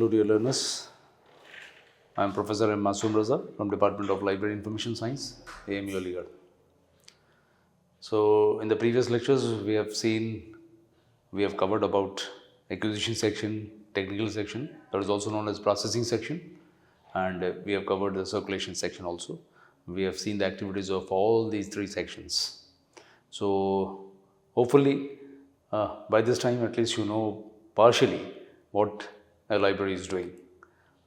Hello dear learners, I am Professor M. Masoom Raza from Department of Library Information Science, AMU Aligarh. So in the previous lectures we have covered about acquisition section, technical section, that is also known as processing section, and we have covered the circulation section also. We have seen the activities of all these three sections. So hopefully by this time at least you know partially what a library is doing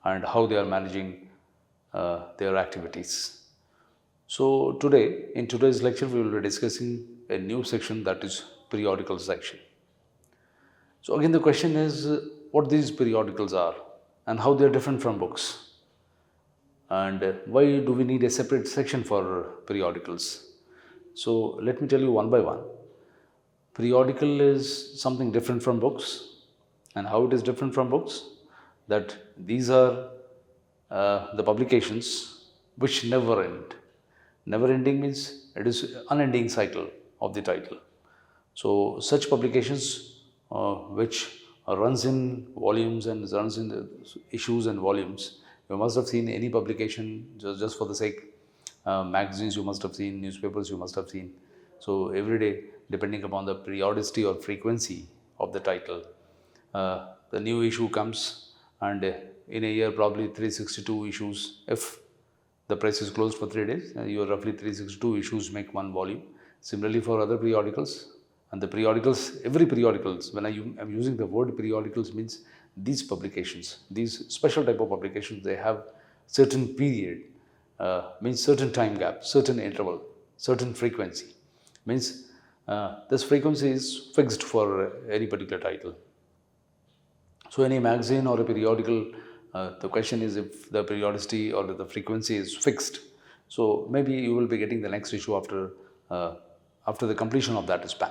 and how they are managing their activities. So today, in today's lecture, we will be discussing a new section, that is periodical section. So again the question is what these periodicals are and how they are different from books, and why do we need a separate section for periodicals. So let me tell you one by one. Periodical is something different from books, and how it is different from books, that these are the publications which never end. Never ending means it is unending cycle of the title. So such publications which runs in volumes and runs in the issues and volumes. You must have seen any publication just for the sake. Magazines you must have seen, newspapers you must have seen. So every day, depending upon the periodicity or frequency of the title, the new issue comes, and in a year probably 362 issues. If the press is closed for 3 days, you are roughly 362 issues make one volume. Similarly for other periodicals, and the periodicals, every periodicals, when I am using the word periodicals, means these publications, these special type of publications, they have certain period, means certain time gap, certain interval, certain frequency, means this frequency is fixed for any particular title. So any magazine or a periodical, the question is if the periodicity or the frequency is fixed. So maybe you will be getting the next issue after the completion of that span.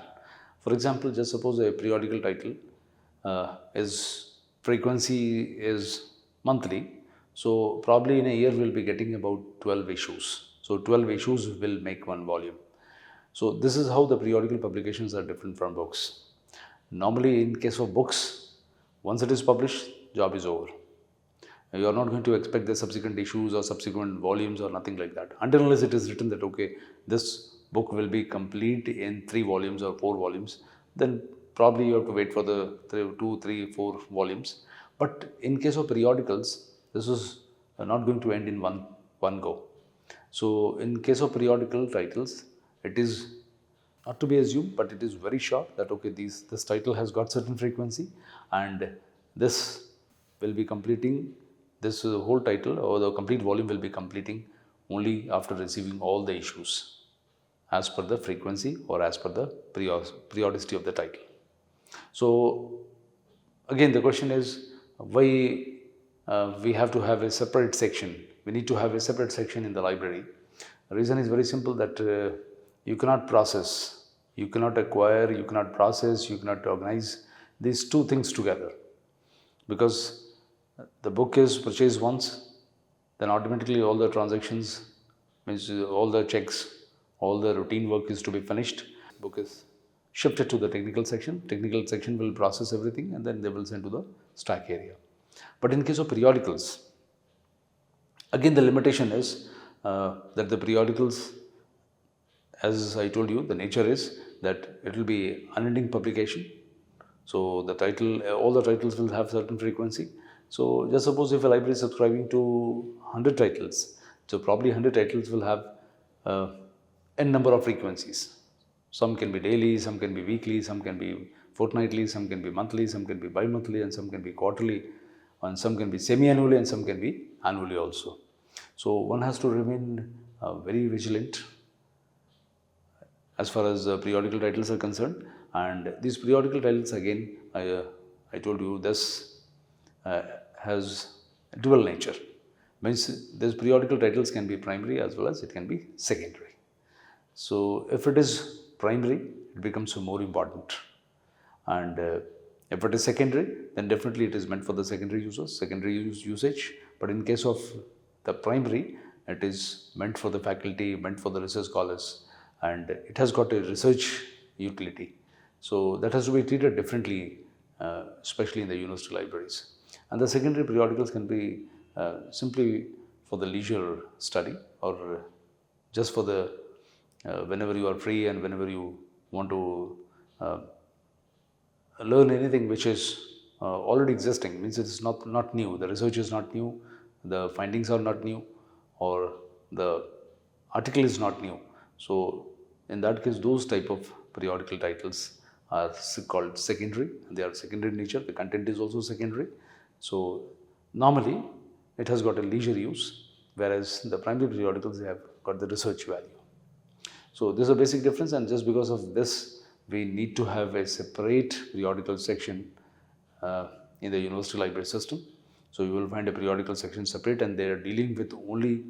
For example, just suppose a periodical title is frequency is monthly. So probably in a year we will be getting about 12 issues. So 12 issues will make one volume. So this is how the periodical publications are different from books. Normally in case of books, once it is published, job is over. You are not going to expect the subsequent issues or subsequent volumes or nothing like that. Until unless it is written that, okay, this book will be complete in 3 volumes or 4 volumes, then probably you have to wait for the 2, 3, 4 volumes. But in case of periodicals, this is not going to end in one go. So in case of periodical titles, it is not to be assumed, but it is very sure that okay, this title has got certain frequency, and this will be completing, this whole title or the complete volume will be completing only after receiving all the issues as per the frequency or as per the periodicity of the title. So again the question is why we have to have a separate section. We need to have a separate section in the library. The reason is very simple, that you cannot process, you cannot acquire, you cannot process, you cannot organize these two things together, because the book is purchased once, then automatically all the transactions, means all the checks, all the routine work is to be finished. Book is shifted to the technical section. Technical section will process everything and then they will send to the stack area. But in case of periodicals, again the limitation is that the periodicals, as I told you, the nature is that it will be unending publication. So the title, all the titles will have certain frequency. So just suppose if a library is subscribing to 100 titles, so probably 100 titles will have n number of frequencies. Some can be daily, some can be weekly, some can be fortnightly, some can be monthly, some can be bi-monthly, and some can be quarterly, and some can be semi-annually, and some can be annually also. So one has to remain very vigilant as far as periodical titles are concerned. And these periodical titles, again, I told you, this has dual nature. Means these periodical titles can be primary as well as it can be secondary. So if it is primary, it becomes more important, and if it is secondary, then definitely it is meant for the secondary users, secondary usage. But in case of the primary, it is meant for the faculty, meant for the research scholars, and it has got a research utility. So that has to be treated differently, especially in the university libraries. And the secondary periodicals can be simply for the leisure study, or just for the whenever you are free and whenever you want to uh, learn anything which is already existing. Means it's not new, the research is not new, the findings are not new, or the article is not new. So in that case, those type of periodical titles are called secondary. They are secondary in nature, the content is also secondary. So normally it has got a leisure use, whereas the primary periodicals, they have got the research value. So this is a basic difference, and just because of this, we need to have a separate periodical section in the university library system. So you will find a periodical section separate, and they are dealing with only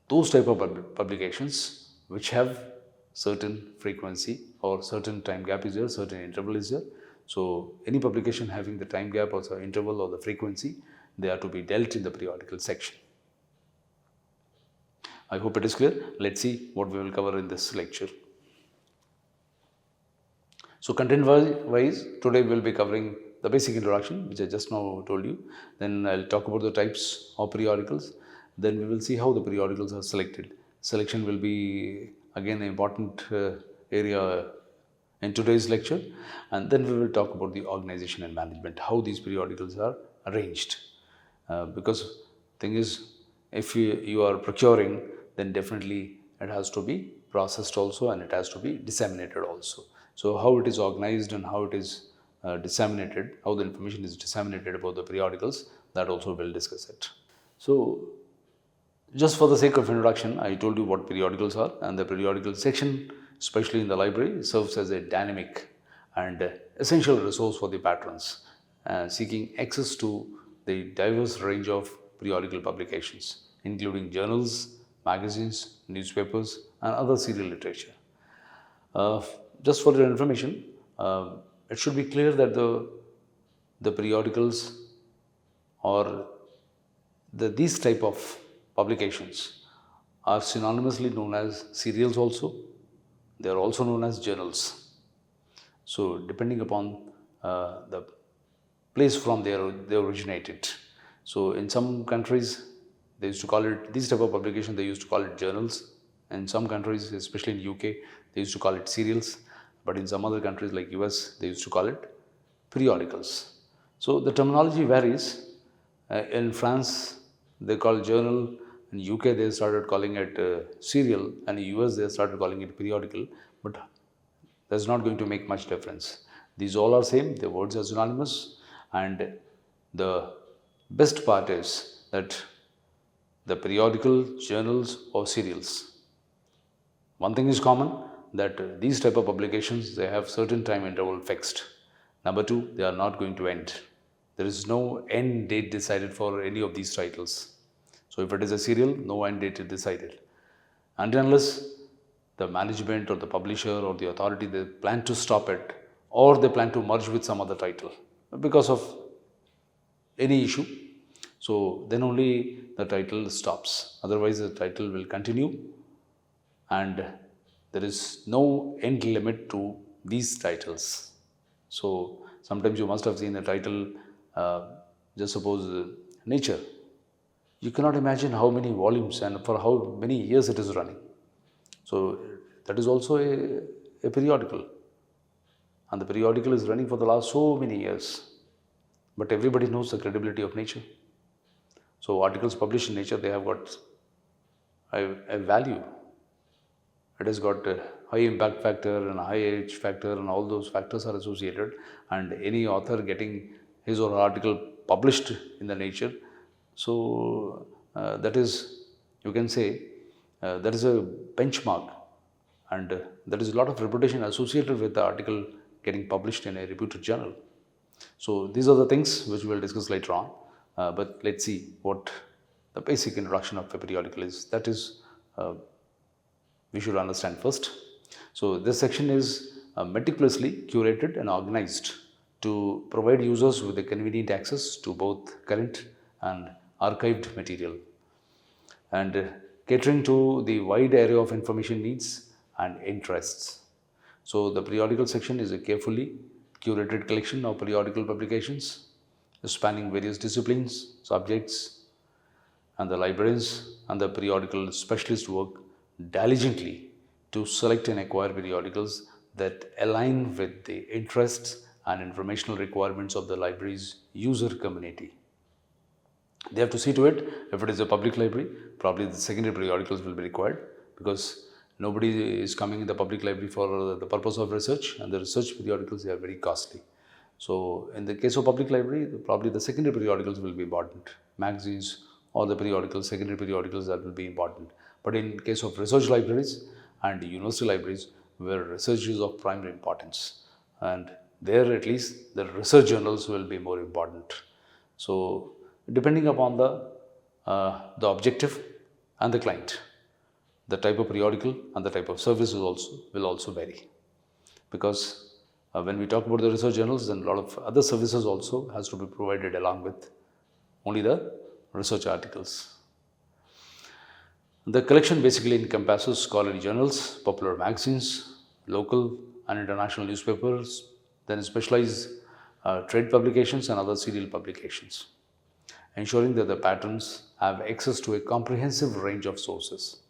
those type of publications which have certain frequency or certain time gap is there, certain interval is there. So any publication having the time gap or the interval or the frequency, they are to be dealt in the periodical section. I hope it is clear. Let's see what we will cover in this lecture. So content wise, today we will be covering the basic introduction, which I just now told you. Then I'll talk about the types of periodicals. Then we will see how the periodicals are selected. Selection will be again an important area in today's lecture. And then we will talk about the organization and management, how these periodicals are arranged. Because thing is, if you are procuring, then definitely it has to be processed also, and it has to be disseminated also. So how it is organized and how it is disseminated, how the information is disseminated about the periodicals, that also we'll discuss it. So just for the sake of introduction, I told you what periodicals are, and the periodical section, especially in the library, serves as a dynamic and essential resource for the patrons seeking access to the diverse range of periodical publications, including journals, magazines, newspapers, and other serial literature. Just for your information, it should be clear that the periodicals or these type of publications are synonymously known as serials also. They are also known as journals. So depending upon the place from there they originated. So in some countries, they used to call it, these type of publication, they used to call it journals. In some countries, especially in UK, they used to call it serials. But in some other countries like US, they used to call it periodicals. So the terminology varies. In France, they call journal. In UK, they started calling it serial. And in US, they started calling it periodical. But that's not going to make much difference. These all are same. The words are synonymous. And the best part is that the periodical, journals, or serials, one thing is common, that these type of publications, they have certain time interval fixed. Number two, they are not going to end. There is no end date decided for any of these titles. So if it is a serial, no end date is decided. And unless the management or the publisher or the authority, they plan to stop it, or they plan to merge with some other title because of any issue, so then only the title stops. Otherwise, the title will continue, and there is no end limit to these titles. So sometimes you must have seen a title, just suppose Nature. You cannot imagine how many volumes and for how many years it is running. So that is also a periodical, and the periodical is running for the last so many years. But everybody knows the credibility of Nature. So articles published in Nature, they have got a value. It has got a high impact factor and a high age factor, and all those factors are associated. And any author getting his or her article published in the Nature, so that is, you can say, that is a benchmark, and there is a lot of reputation associated with the article getting published in a reputed journal. So these are the things which we will discuss later on. But let's see what the basic introduction of a periodical is. That is, we should understand first. So this section is meticulously curated and organized to provide users with a convenient access to both current and archived material, and catering to the wide array of information needs and interests. So the periodical section is a carefully curated collection of periodical publications spanning various disciplines, subjects, and the librarians and the periodical specialists work diligently to select and acquire periodicals that align with the interests and informational requirements of the library's user community. They have to see to it. If it is a public library, probably the secondary periodicals will be required, because nobody is coming in the public library for the purpose of research, and the research periodicals, they are very costly. So in the case of public library, probably the secondary periodicals will be important, magazines or the periodicals, secondary periodicals, that will be important. But in case of research libraries and university libraries, where research is of primary importance, and there at least the research journals will be more important. So depending upon the objective and the client, the type of periodical and the type of service will also vary, because when we talk about the research journals, then a lot of other services also has to be provided along with only the research articles. The collection basically encompasses scholarly journals, popular magazines, local and international newspapers, then specialized trade publications and other serial publications, ensuring that the patrons have access to a comprehensive range of sources.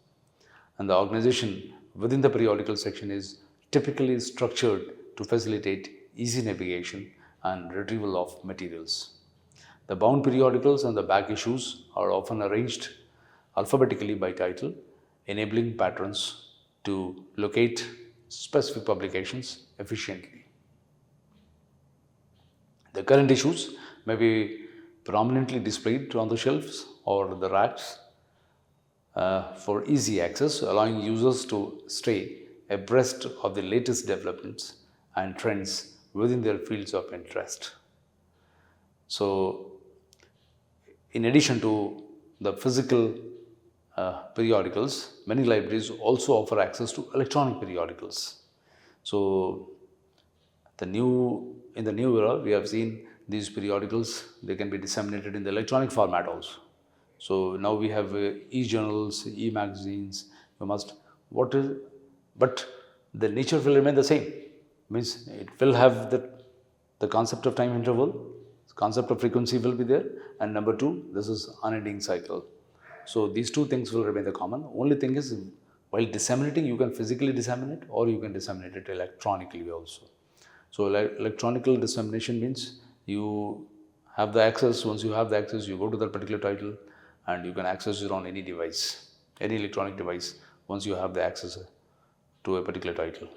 And the organization within the periodical section is typically structured to facilitate easy navigation and retrieval of materials. The bound periodicals and the back issues are often arranged alphabetically by title, enabling patrons to locate specific publications efficiently. The current issues may be prominently displayed on the shelves or the racks for easy access, allowing users to stay abreast of the latest developments and trends within their fields of interest. So, in addition to the physical periodicals, many libraries also offer access to electronic periodicals. So, in the new era, we have seen these periodicals, they can be disseminated in the electronic format also. So now we have e-journals, e-magazines. But the nature will remain the same. Means it will have the concept of time interval, concept of frequency will be there, and number two, this is unending cycle. So these two things will remain the common. Only thing is, while disseminating, you can physically disseminate or you can disseminate it electronically also. So electronical dissemination means you have the access. Once you have the access, you go to that particular title and you can access it on any device, any electronic device, once you have the access to a particular title.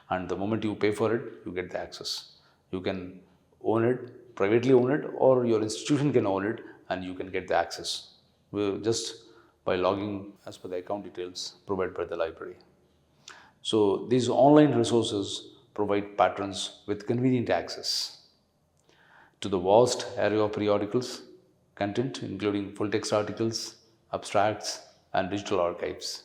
And the moment you pay for it, you get the access. You can own it, privately own it, or your institution can own it and you can get the access just by logging as per the account details provided by the library. So these online resources provide patrons with convenient access to the vast array of periodicals, content including full text articles, abstracts, and digital archives.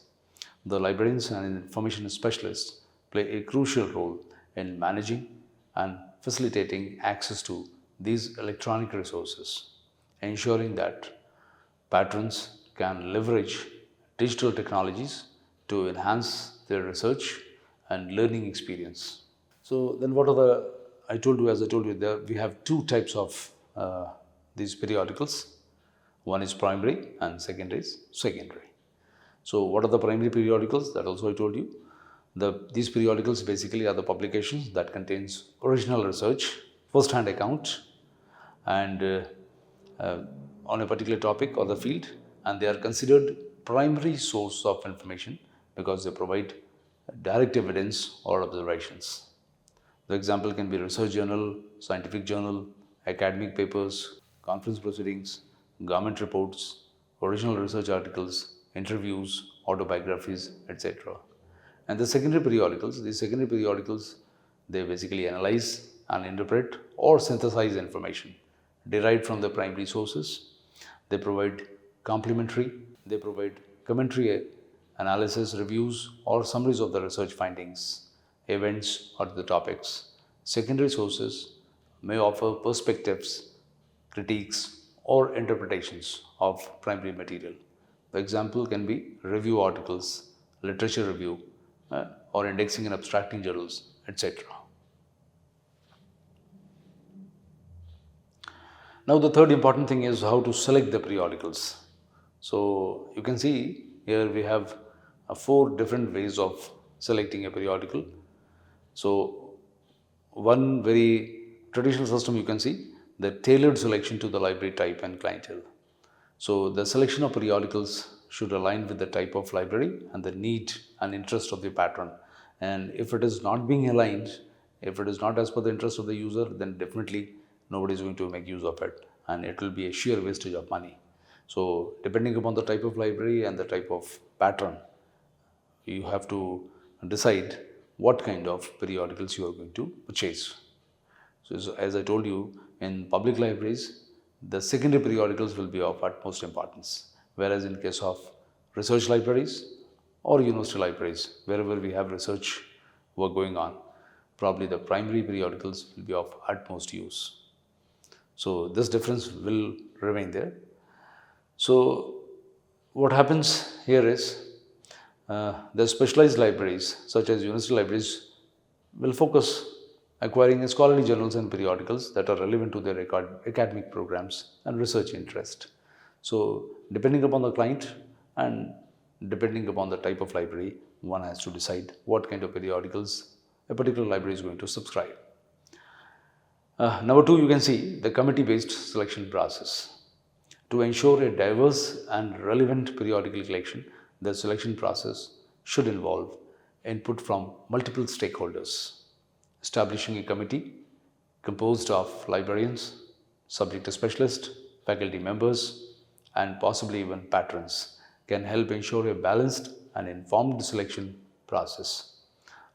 The librarians and information specialists play a crucial role in managing and facilitating access to these electronic resources, ensuring that patrons can leverage digital technologies to enhance their research and learning experience. So then what are the, as I told you, we have two types of these periodicals. One is primary and second is secondary. So what are the primary periodicals? That also I told you. These periodicals basically are the publications that contains original research, first-hand account, and on a particular topic or the field, and they are considered primary source of information because they provide direct evidence or observations. The example can be research journal, scientific journal, academic papers, conference proceedings, government reports, original research articles, interviews, autobiographies, etc. And the secondary periodicals, they basically analyze and interpret or synthesize information derived from the primary sources. They provide commentary, analysis, reviews, or summaries of the research findings, events, or the topics. Secondary sources may offer perspectives, critiques, or interpretations of primary material. The example can be review articles, literature review, or indexing and abstracting journals, etc. Now the third important thing is how to select the periodicals. So you can see here we have four different ways of selecting a periodical. So one very traditional system you can see, the tailored selection to the library type and clientele. So the selection of periodicals should align with the type of library and the need and interest of the patron. And if it is not being aligned, if it is not as per the interest of the user, then definitely nobody is going to make use of it, and it will be a sheer wastage of money. So depending upon the type of library and the type of patron, you have to decide what kind of periodicals you are going to purchase. So as I told you, in public libraries, the secondary periodicals will be of utmost importance. Whereas in case of research libraries or university libraries, wherever we have research work going on, probably the primary periodicals will be of utmost use. So this difference will remain there. So what happens here is the specialized libraries such as university libraries will focus acquiring scholarly journals and periodicals that are relevant to their academic programs and research interest. So depending upon the client and depending upon the type of library, one has to decide what kind of periodicals a particular library is going to subscribe. Number two, you can see the committee-based selection process. To ensure a diverse and relevant periodical collection, the selection process should involve input from multiple stakeholders. Establishing a committee composed of librarians, subject specialists, faculty members, and possibly even patrons can help ensure a balanced and informed selection process.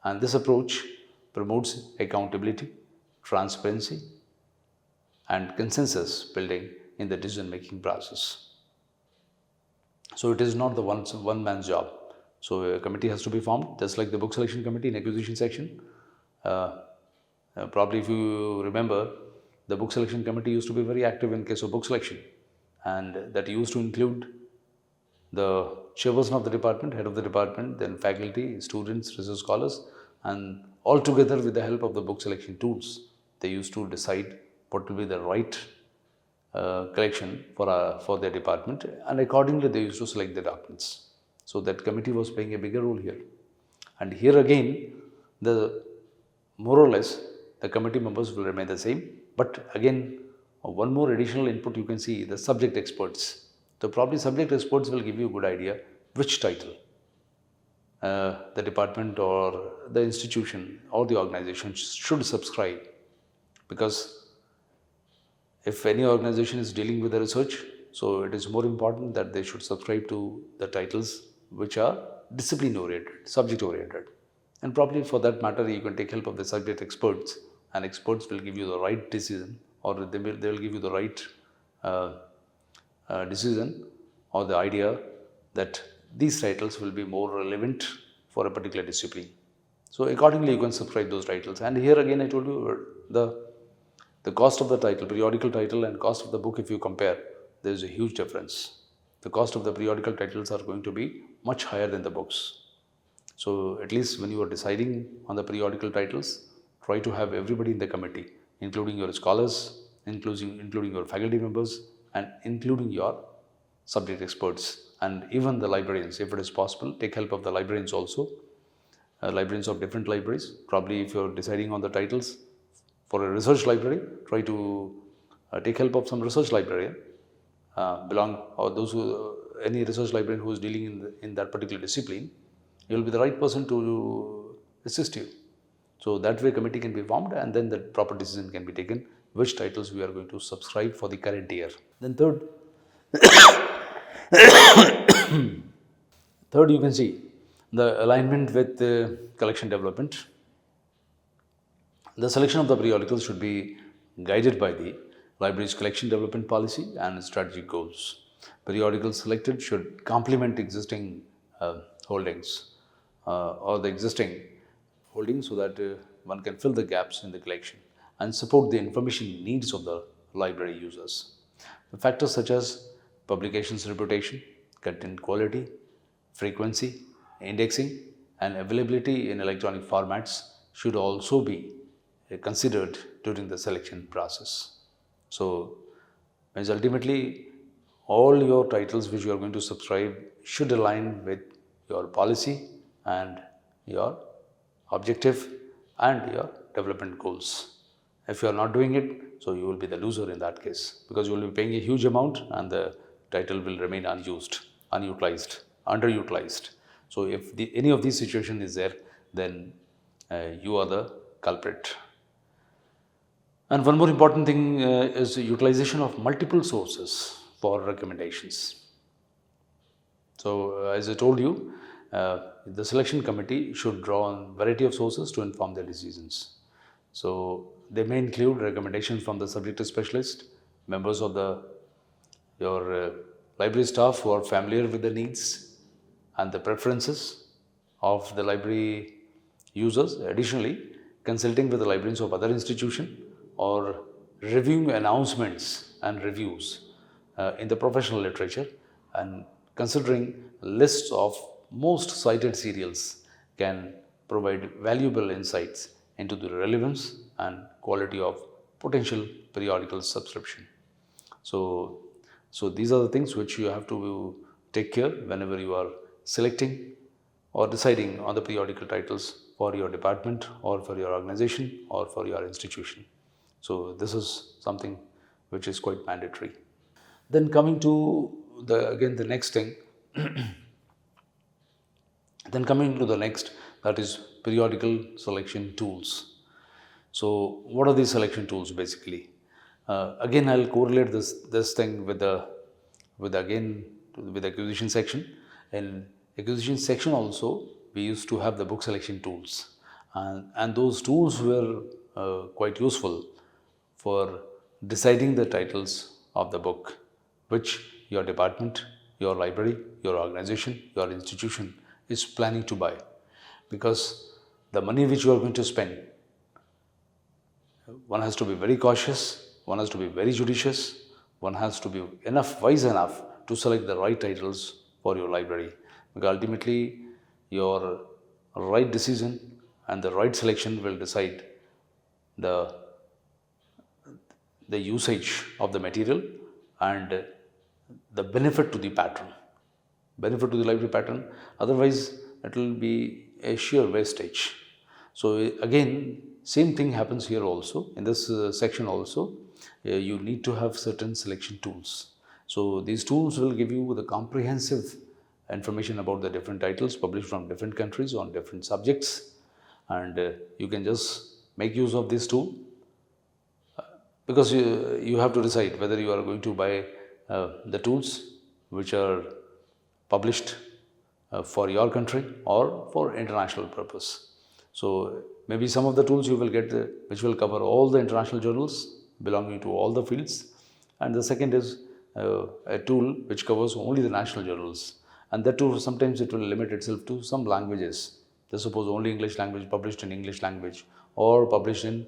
And this approach promotes accountability, transparency, and consensus building in the decision-making process. So it is not the one man's job. So a committee has to be formed, just like the book selection committee in acquisition section. Probably if you remember, the book selection committee used to be very active in case of book selection, and that used to include the chairperson of the department, head of the department, then faculty, students, research scholars, and all together with the help of the book selection tools, they used to decide what will be the right collection for their department, and accordingly they used to select the documents. So that committee was playing a bigger role here. And here again, more or less, the committee members will remain the same. But again, one more additional input you can see, the subject experts. So probably subject experts will give you a good idea which title the department or the institution or the organization should subscribe. Because if any organization is dealing with the research, so it is more important that they should subscribe to the titles which are discipline oriented, subject oriented. And probably for that matter, you can take help of the subject experts, and experts will give you the right decision, or they will give you the right decision or the idea that these titles will be more relevant for a particular discipline. So accordingly, you can subscribe those titles. And here again, I told you the cost of the title, periodical title, and cost of the book, if you compare, there is a huge difference. The cost of the periodical titles are going to be much higher than the books. So at least when you are deciding on the periodical titles, try to have everybody in the committee, including your scholars, including your faculty members, and including your subject experts, and even the librarians. If it is possible, take help of the librarians also, librarians of different libraries. Probably if you are deciding on the titles for a research library, try to take help of some research librarian, or any research librarian who is dealing in that particular discipline. You will be the right person to assist you. So that way committee can be formed, and then the proper decision can be taken which titles we are going to subscribe for the current year. Then third, you can see the alignment with the collection development. The selection of the periodicals should be guided by the library's collection development policy and strategic goals. Periodicals selected should complement existing holdings or the existing holdings, so that one can fill the gaps in the collection and support the information needs of the library users. The factors such as publication's reputation, content quality, frequency, indexing, and availability in electronic formats should also be considered during the selection process. So Means ultimately, all your titles which you are going to subscribe should align with your policy and your objective and your development goals. If you are not doing it, so you will be the loser in that case, because you will be paying a huge amount and the title will remain unused, unutilized, underutilized. So if any of these situation is there, then you are the culprit. And one more important thing is the utilization of multiple sources for recommendations. So, as I told you, the selection committee should draw on variety of sources to inform their decisions. So, they may include recommendations from the subject specialist, members of your library staff who are familiar with the needs and the preferences of the library users. Additionally, consulting with the librarians of other institutions or reviewing announcements and reviews in the professional literature, and considering lists of most cited serials can provide valuable insights into the relevance and quality of potential periodical subscription. So, these are the things which you have to take care whenever you are selecting or deciding on the periodical titles for your department or for your organization or for your institution. So, this is something which is quite mandatory. Then coming to the next thing, that is periodical selection tools. So, what are these selection tools basically? Again, I'll correlate this thing with the acquisition section. In acquisition section also, we used to have the book selection tools, and those tools were quite useful for deciding the titles of the book which your department, your library, your organization, your institution is planning to buy. Because the money which you are going to spend, one has to be very cautious, one has to be very judicious, one has to be wise enough to select the right titles for your library. Because ultimately, your right decision and the right selection will decide the usage of the material and the benefit to the patron, benefit to the library patron. Otherwise, it will be a sheer wastage. So again, same thing happens here also. In this section also, you need to have certain selection tools. So these tools will give you the comprehensive information about the different titles published from different countries on different subjects, and you can just make use of this tool, because you have to decide whether you are going to buy the tools which are published for your country or for international purpose. So maybe some of the tools you will get which will cover all the international journals belonging to all the fields, and the second is a tool which covers only the national journals, and that too sometimes it will limit itself to some languages. Just suppose only English language, published in English language, or published in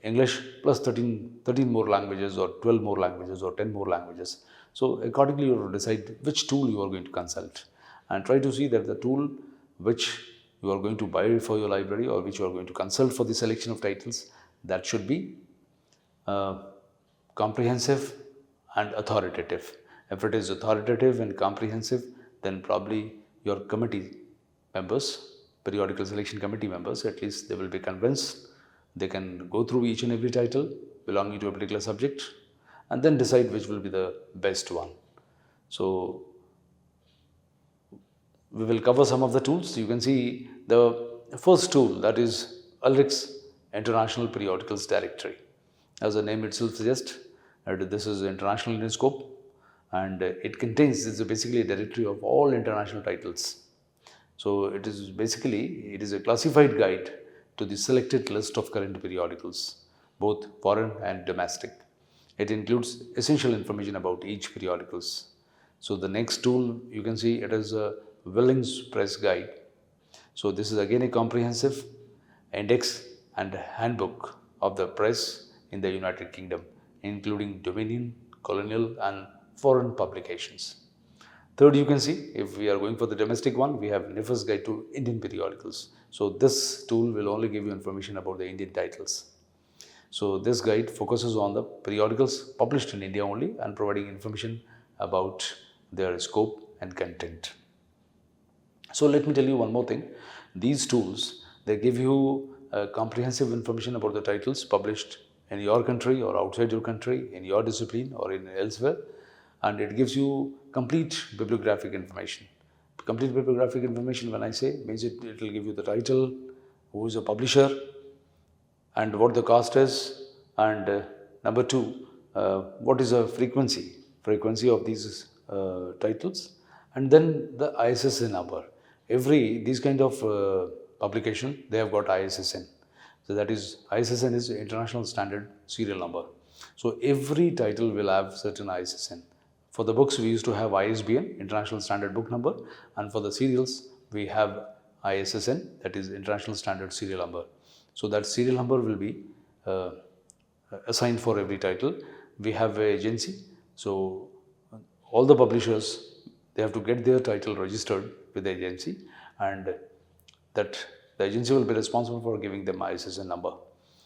English plus 13 more languages, or 12 more languages, or 10 more languages. So accordingly you will decide which tool you are going to consult, and try to see that the tool which you are going to buy for your library or which you are going to consult for the selection of titles, that should be comprehensive and authoritative. If it is authoritative and comprehensive, then probably your committee members, periodical selection committee members, at least they will be convinced. They can go through each and every title belonging to a particular subject and then decide which will be the best one. So we will cover some of the tools. You can see the first tool, that is Ulrich's International Periodicals Directory. As the name itself suggests, this is international in scope, and it contains, this is basically a directory of all international titles. So it is a classified guide to the selected list of current periodicals, both foreign and domestic. It includes essential information about each periodicals. So the next tool, you can see it is a Willings Press Guide. So this is again a comprehensive index and handbook of the press in the United Kingdom, including Dominion, colonial and foreign publications. Third, you can see, if we are going for the domestic one, we have Niffer's Guide to Indian Periodicals. So this tool will only give you information about the Indian titles. So this guide focuses on the periodicals published in India only and providing information about their scope and content. So let me tell you one more thing. These tools, they give you comprehensive information about the titles published in your country or outside your country, in your discipline or in elsewhere, and it gives you complete bibliographic information. Complete bibliographic information, when I say, means it will give you the title, who is a publisher, and what the cost is, and number two, what is the frequency of these titles, and then the ISSN number. These kind of publication, they have got ISSN. So that is, ISSN is International Standard Serial Number. So every title will have certain ISSN. For the books, we used to have ISBN, International Standard Book Number, and for the serials, we have ISSN, that is International Standard Serial Number. So that serial number will be assigned for every title. We have an agency, so all the publishers, they have to get their title registered with the agency, and that the agency will be responsible for giving them ISSN number.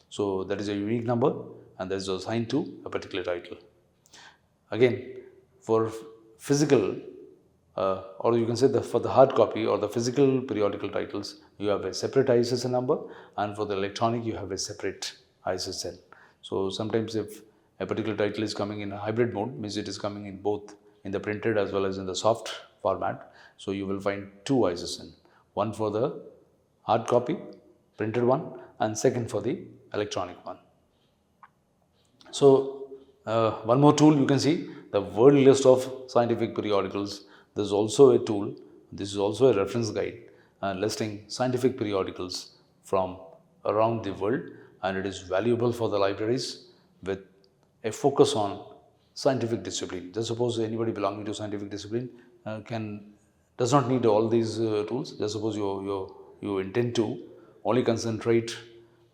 So that is a unique number, and that is assigned to a particular title. Again, for physical, or you can say for the hard copy or the physical periodical titles, you have a separate ISSN number, and for the electronic, you have a separate ISSN. So sometimes if a particular title is coming in a hybrid mode, means it is coming in both in the printed as well as in the soft format, so you will find two ISSN, one for the hard copy, printed one, and second for the electronic one. So one more tool you can see, the world list of scientific periodicals. This is also a tool, this is also a reference guide listing scientific periodicals from around the world, and it is valuable for the libraries with a focus on scientific discipline. Just suppose anybody belonging to scientific discipline does not need all these tools. Just suppose you intend to only concentrate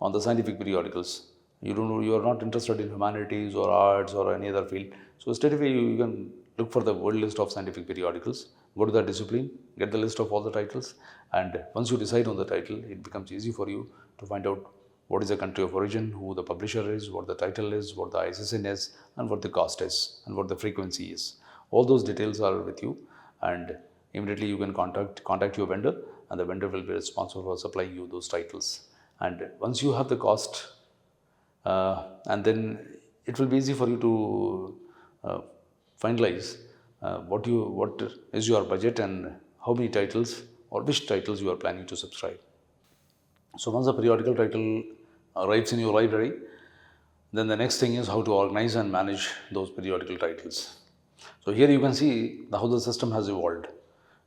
on the scientific periodicals. You are not interested in humanities or arts or any other field. So straight away you can look for the world list of scientific periodicals, go to the discipline, get the list of all the titles, and once you decide on the title, it becomes easy for you to find out what is the country of origin, who the publisher is, what the title is, what the ISSN is, and what the cost is, and what the frequency is. All those details are with you, and immediately you can contact your vendor, and the vendor will be responsible for supplying you those titles. And once you have the cost, and then it will be easy for you to finalize what is your budget and how many titles or which titles you are planning to subscribe. So once the periodical title arrives in your library, then the next thing is how to organize and manage those periodical titles. So here you can see how the system has evolved.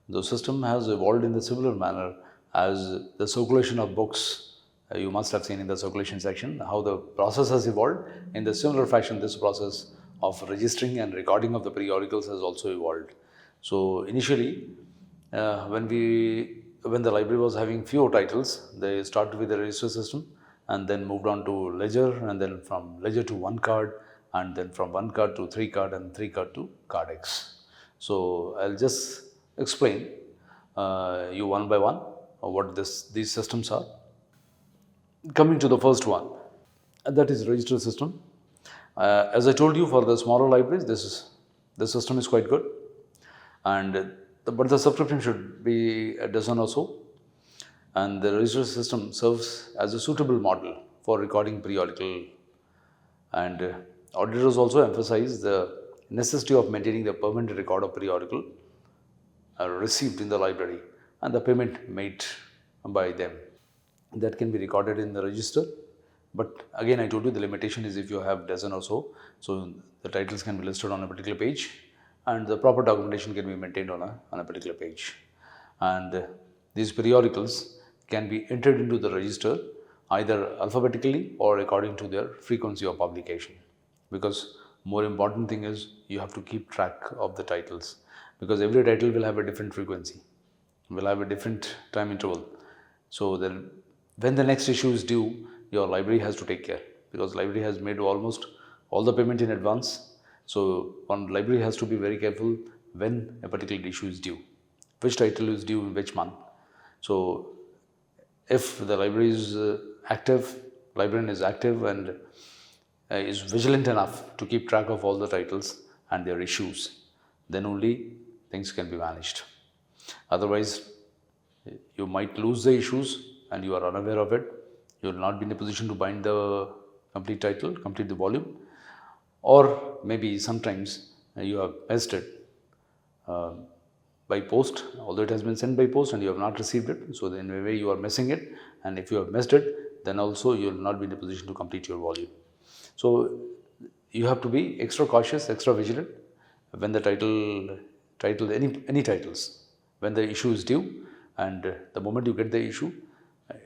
The system has evolved in the similar manner as the circulation of books. You must have seen in the circulation section how the process has evolved. In the similar fashion, this process of registering and recording of the periodicals has also evolved. So initially, when the library was having fewer titles, they started with the register system and then moved on to ledger, and then from ledger to one card, and then from one card to three card, and three card to card X. So I'll just explain you one by one what these systems are. Coming to the first one, and that is register system. As I told you, for the smaller libraries, the system is quite good, but the subscription should be a dozen or so, and the register system serves as a suitable model for recording periodical. And auditors also emphasize the necessity of maintaining the permanent record of periodical received in the library and the payment made by them. That can be recorded in the register. But again, I told you the limitation is if you have dozen or so, so the titles can be listed on a particular page, and the proper documentation can be maintained on a particular page. And these periodicals can be entered into the register either alphabetically or according to their frequency of publication. Because more important thing is you have to keep track of the titles, because every title will have a different frequency, will have a different time interval. So then when the next issue is due, your library has to take care, because library has made almost all the payment in advance. So one library has to be very careful when a particular issue is due, which title is due in which month. So if the library is active, librarian is active, and is vigilant enough to keep track of all the titles and their issues, then only things can be managed. Otherwise, you might lose the issues and you are unaware of it. You will not be in a position to bind the complete title, complete the volume, or maybe sometimes you have missed it uh, by post, although it has been sent by post and you have not received it. So, in a way, you are missing it, and if you have missed it, then also you will not be in a position to complete your volume. So, you have to be extra cautious, extra vigilant when the any titles, when the issue is due, and the moment you get the issue,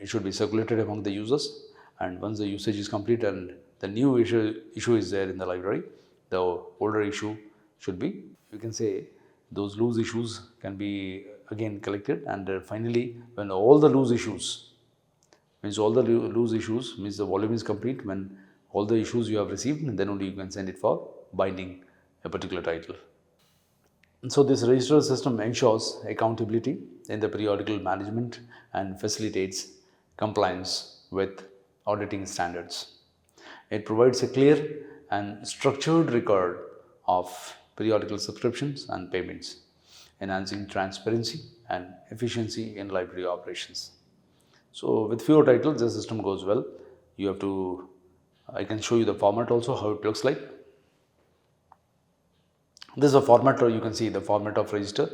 it should be circulated among the users. And once the usage is complete and the new issue is there in the library, the older issue should be, you can say, those loose issues can be again collected, and finally, when all the loose issues means the volume is complete, when all the issues you have received, then only you can send it for binding a particular title. And so this register system ensures accountability in the periodical management and facilitates compliance with auditing standards. It provides a clear and structured record of periodical subscriptions and payments, enhancing transparency and efficiency in library operations. So with fewer titles, the system goes well. You have to, I can show you the format also, how it looks like. This is a format, or you can see the format of register,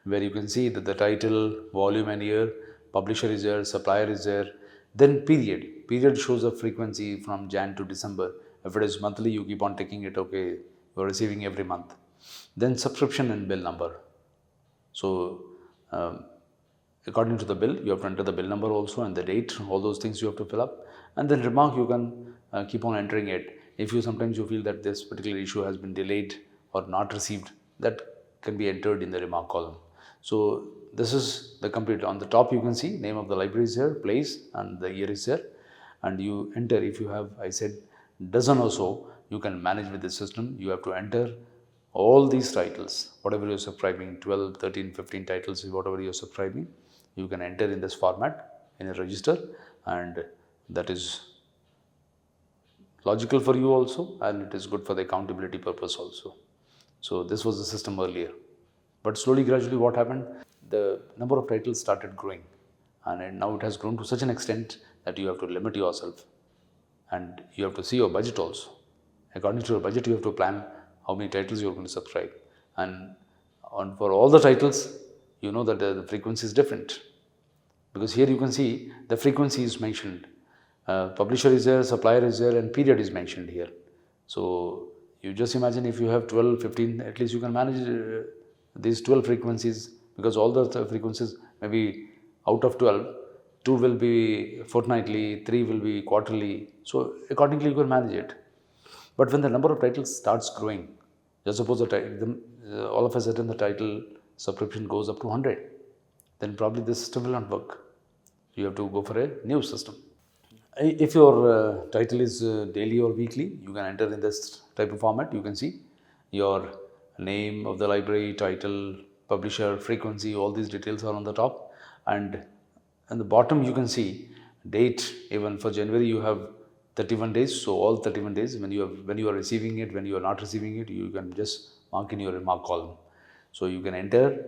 where you can see that the title, volume and year, publisher is there, supplier is there, then period. Period shows a frequency from Jan to December. If it is monthly, you keep on taking it, okay, you are receiving every month. Then subscription and bill number. So according to the bill, you have to enter the bill number also and the date, all those things you have to fill up. And then remark, you can keep on entering it. If you sometimes you feel that this particular issue has been delayed or not received, that can be entered in the remark column. So this is the complete. On the top you can see name of the library is there, place, and the year is there, and you enter. If you have, I said, dozen or so, you can manage with the system. You have to enter all these titles, whatever you're subscribing, 12, 13, 15 titles, whatever you're subscribing, you can enter in this format in a register, and that is logical for you also, and it is good for the accountability purpose also. So this was the system earlier, but slowly, gradually, what happened? The number of titles started growing, and now it has grown to such an extent that you have to limit yourself, and you have to see your budget also. According to your budget, you have to plan how many titles you are going to subscribe, and for all the titles, you know that the frequency is different, because here you can see the frequency is mentioned. Publisher is there, supplier is there, and period is mentioned here. So you just imagine if you have 12, 15, at least you can manage these 12 frequencies, because all the frequencies, maybe out of 12, 2 will be fortnightly, 3 will be quarterly. So accordingly you can manage it. But when the number of titles starts growing, just suppose all of a sudden the title subscription goes up to 100, then probably this system will not work. You have to go for a new system. If your title is daily or weekly, you can enter in this type of format. You can see your name of the library, title, publisher, frequency, all these details are on the top, and at the bottom you can see date. Even for January you have 31 days, so all 31 days, when you are receiving it, when you are not receiving it, you can just mark in your remark column. So you can enter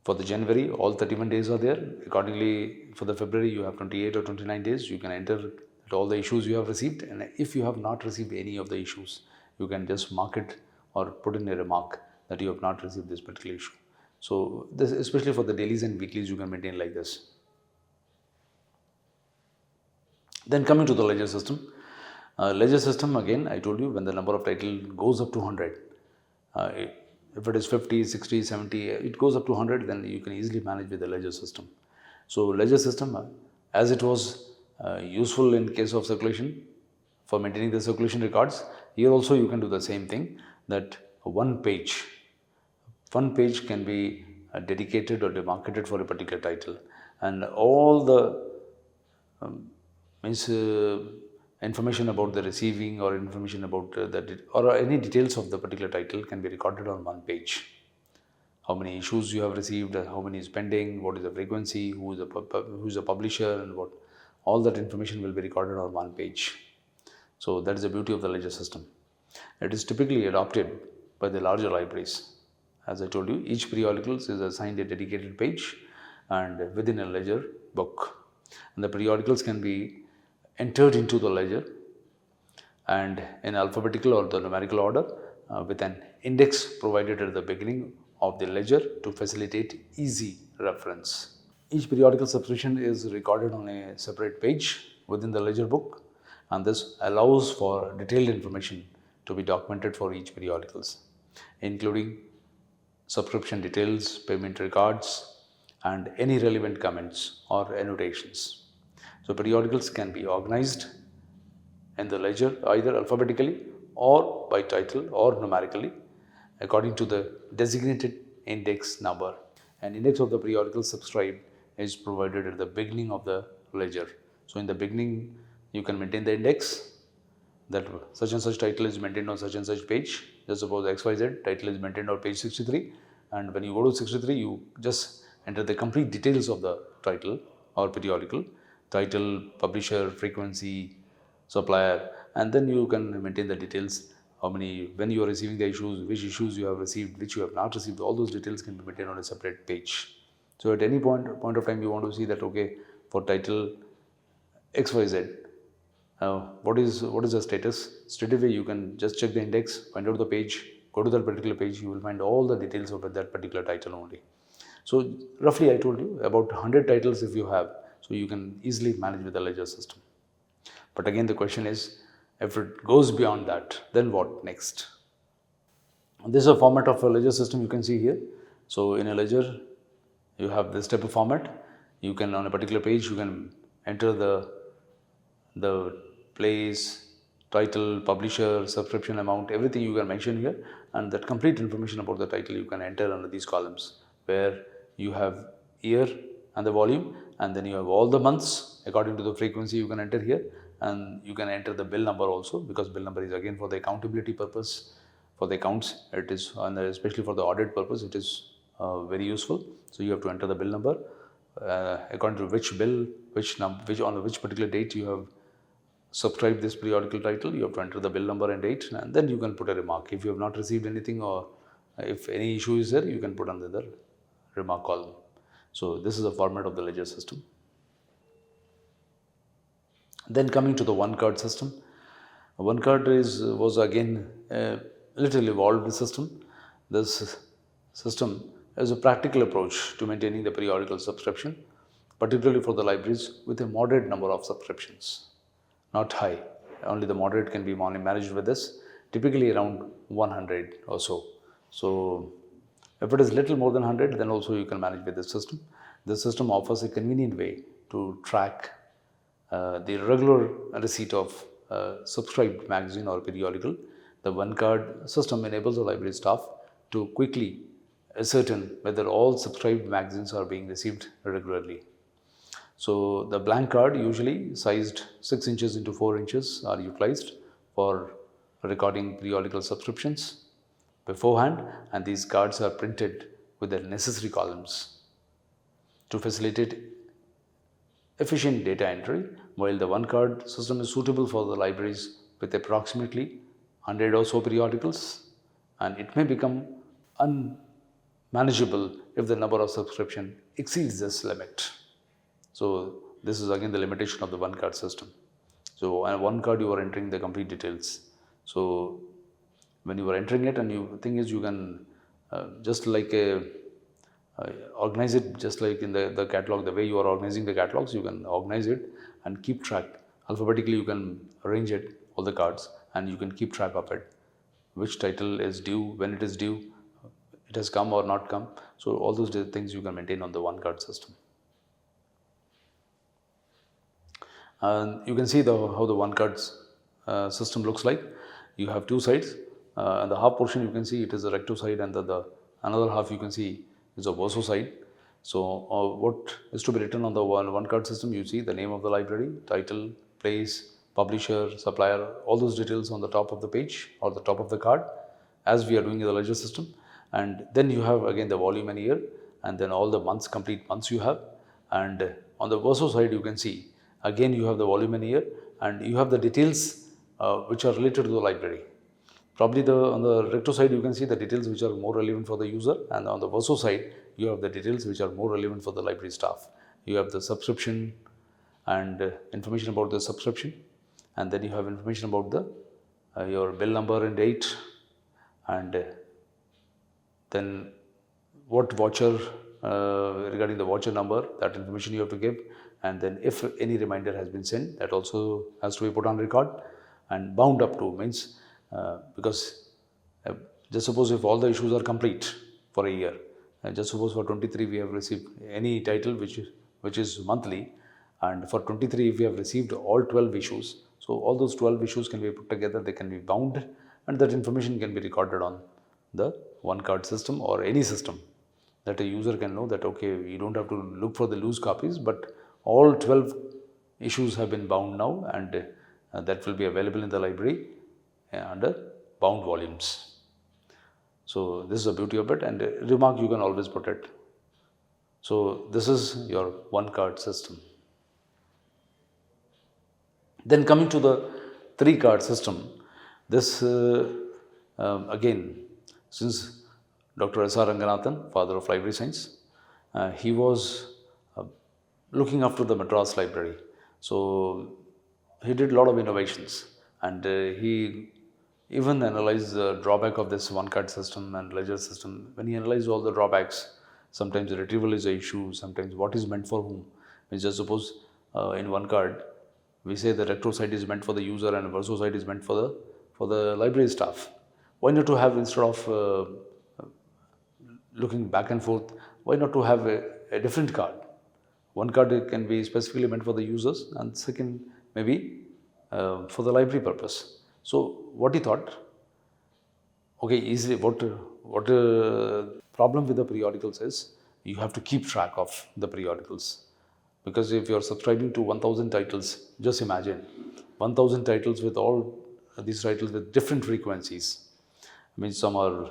for the January, all 31 days are there. Accordingly, for the February, you have 28 or 29 days. You can enter all the issues you have received, and if you have not received any of the issues, you can just mark it or put in a remark that you have not received this particular issue. So this, especially for the dailies and weeklies, you can maintain like this. Then coming to the ledger system. Ledger system, again, I told you, when the number of title goes up to 100, if it is 50, 60, 70, it goes up to 100, then you can easily manage with the ledger system. So ledger system, as it was useful in case of circulation for maintaining the circulation records, here also you can do the same thing, that one page can be dedicated or demarcated for a particular title, and all the information about the receiving or information about or any details of the particular title can be recorded on one page. How many issues you have received, how many is pending, what is the frequency, who is the publisher, and what, all that information will be recorded on one page. So that is the beauty of the ledger system. It is typically adopted by the larger libraries. As I told you, each periodical is assigned a dedicated page and within a ledger book. And the periodicals can be entered into the ledger and in alphabetical or the numerical order with an index provided at the beginning of the ledger to facilitate easy reference. Each periodical subscription is recorded on a separate page within the ledger book, and this allows for detailed information to be documented for each periodicals, including subscription details, payment records, and any relevant comments or annotations. So periodicals can be organized in the ledger either alphabetically or by title or numerically according to the designated index number. An index of the periodical subscribed is provided at the beginning of the ledger. So in the beginning you can maintain the index that such and such title is maintained on such and such page. Just suppose XYZ title is maintained on page 63, and when you go to 63 you just enter the complete details of the title or periodical, title, publisher, frequency, supplier, and then you can maintain the details, how many, when you are receiving the issues, which issues you have received, which you have not received. All those details can be maintained on a separate page. So at any point of time you want to see that, okay, for title XYZ, what is the status? Straight away you can just check the index, find out the page, go to that particular page, you will find all the details of that particular title only. So roughly I told you about 100 titles if you have, so you can easily manage with the ledger system. But again the question is, if it goes beyond that, then what next? This is a format of a ledger system you can see here. So in a ledger you have this type of format. You can, on a particular page, you can enter the place, title, publisher, subscription amount, everything you can mention here, and that complete information about the title you can enter under these columns, where you have year and the volume, and then you have all the months according to the frequency you can enter here, and you can enter the bill number also, because bill number is again for the accountability purpose, for the accounts it is, and especially for the audit purpose it is very useful. So you have to enter the bill number according to which bill, on which particular date you have subscribe this periodical title. You have to enter the bill number and date, and then you can put a remark. If you have not received anything, or if any issue is there, you can put under the remark column. So this is the format of the ledger system. Then coming to the one card system. One card was again a little evolved system. This system is a practical approach to maintaining the periodical subscription, particularly for the libraries with a moderate number of subscriptions. Not high, only the moderate can be managed with this, typically around 100 or so. So if it is little more than 100, then also you can manage with this system. This system offers a convenient way to track the regular receipt of subscribed magazine or periodical. The one card system enables the library staff to quickly ascertain whether all subscribed magazines are being received regularly. So the blank card, usually sized 6 inches into 4 inches, are utilized for recording periodical subscriptions beforehand, and these cards are printed with the necessary columns to facilitate efficient data entry. While the one card system is suitable for the libraries with approximately 100 or so periodicals, and it may become unmanageable if the number of subscription exceeds this limit. So this is again the limitation of the one card system. So on one card you are entering the complete details. So when you are entering it, and you thing is, you can just like organize it just like in the catalog, the way you are organizing the catalogs, you can organize it and keep track. Alphabetically you can arrange it, all the cards, and you can keep track of it. Which title is due, when it is due, it has come or not come. So all those things you can maintain on the one card system. And you can see how the one card system looks like. You have two sides. And the half portion you can see it is a recto side, and the another half you can see is a verso side. So what is to be written on the one card system? You see the name of the library, title, place, publisher, supplier, all those details on the top of the page or the top of the card, as we are doing in the ledger system. And then you have again the volume and year, and then all the months, complete months you have. And on the verso side you can see again you have the volume and year, and you have the details which are related to the library. Probably on the recto side you can see the details which are more relevant for the user, and on the verso side you have the details which are more relevant for the library staff. You have the subscription and information about the subscription, and then you have information about the your bill number and date, and then what voucher, regarding the voucher number, that information you have to give, and then if any reminder has been sent, that also has to be put on record. And bound up to means because just suppose if all the issues are complete for a year, just suppose for 23 we have received any title which is monthly, and for 23 if we have received all 12 issues, so all those 12 issues can be put together, they can be bound, and that information can be recorded on the one card system or any system, that a user can know that okay, you don't have to look for the loose copies, but all 12 issues have been bound now, and that will be available in the library under bound volumes. So this is the beauty of it, and remark you can always protect. So this is your one card system. Then coming to the three card system, this again, since Dr. S.R. Ranganathan, father of library science, he was looking after the Madras library. So he did a lot of innovations, and he even analyzed the drawback of this one card system and ledger system. When he analyzed all the drawbacks, sometimes the retrieval is an issue, sometimes what is meant for whom. Means just suppose in one card we say the retro side is meant for the user and verso side is meant for the library staff. Why not to have, instead of looking back and forth, why not to have a different card? One card can be specifically meant for the users, and second maybe for the library purpose. So what he thought, okay, easily what problem with the periodicals is you have to keep track of the periodicals, because if you are subscribing to 1000 titles, just imagine 1000 titles with all these titles with different frequencies. I mean, some are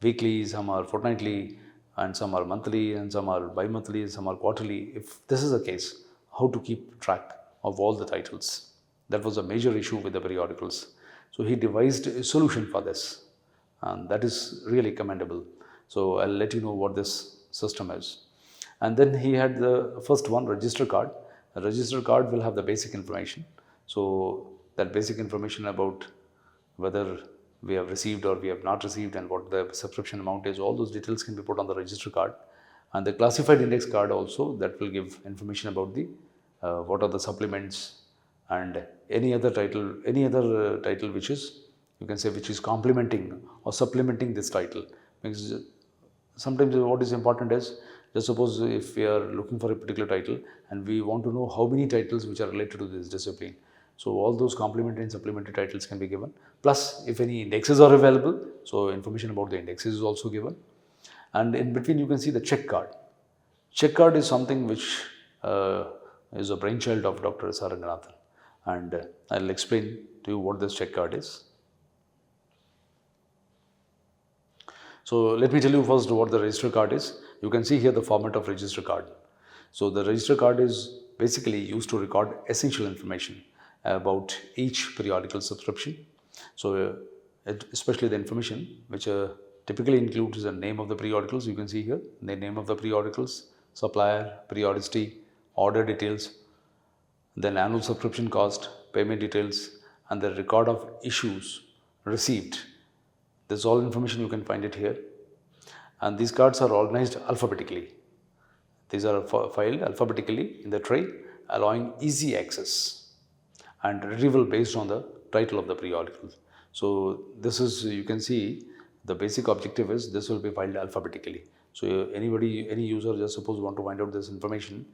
weekly, some are fortnightly, and some are monthly, and some are bi-monthly, some are quarterly. If this is the case, how to keep track of all the titles? That was a major issue with the periodicals. So he devised a solution for this, and that is really commendable. So I'll let you know what this system is. And then he had the first one, register card. A register card will have the basic information. So that basic information about whether we have received or we have not received and what the subscription amount is, all those details can be put on the register card. And the classified index card also, that will give information about the what are the supplements and any other title which is, you can say, which is complementing or supplementing this title. Because sometimes what is important is, just suppose if we are looking for a particular title and we want to know how many titles which are related to this discipline. So all those complementary and supplementary titles can be given. Plus, if any indexes are available, so information about the indexes is also given. And in between you can see the check card. Check card is something which is a brainchild of Dr. S.R. Ranganathan. And I'll explain to you what this check card is. So let me tell you first what the register card is. You can see here the format of register card. So the register card is basically used to record essential information about each periodical subscription. So especially the information which typically includes the name of the periodicals. You can see here the name of the periodicals, supplier, periodicity, order details, then annual subscription cost, payment details, and the record of issues received. This is all information, you can find it here. And these cards are organized alphabetically. These are filed alphabetically in the tray, allowing easy access and retrieval based on the title of the periodical. So this is, you can see, the basic objective is this will be filed alphabetically. So any user, just suppose want to find out this information,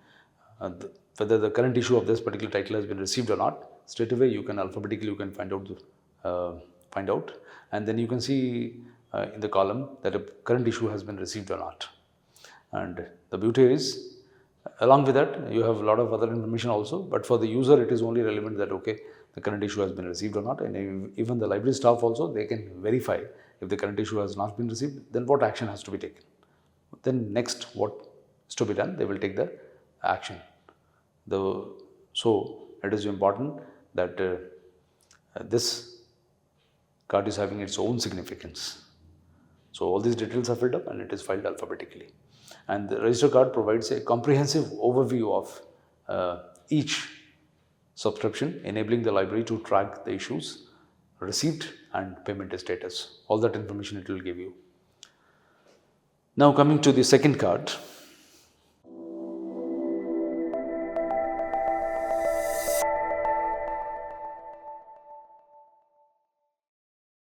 whether the current issue of this particular title has been received or not, straight away you can alphabetically find out, and then you can see in the column that a current issue has been received or not. And the beauty is, along with that, you have a lot of other information also, but for the user it is only relevant that okay, the current issue has been received or not, and even the library staff also, they can verify if the current issue has not been received, then what action has to be taken. Then next what is to be done, they will take the action. So it is important that this card is having its own significance. So all these details are filled up and it is filed alphabetically. And the register card provides a comprehensive overview of each subscription, enabling the library to track the issues, received and payment status. All that information it will give you. Now coming to the second card,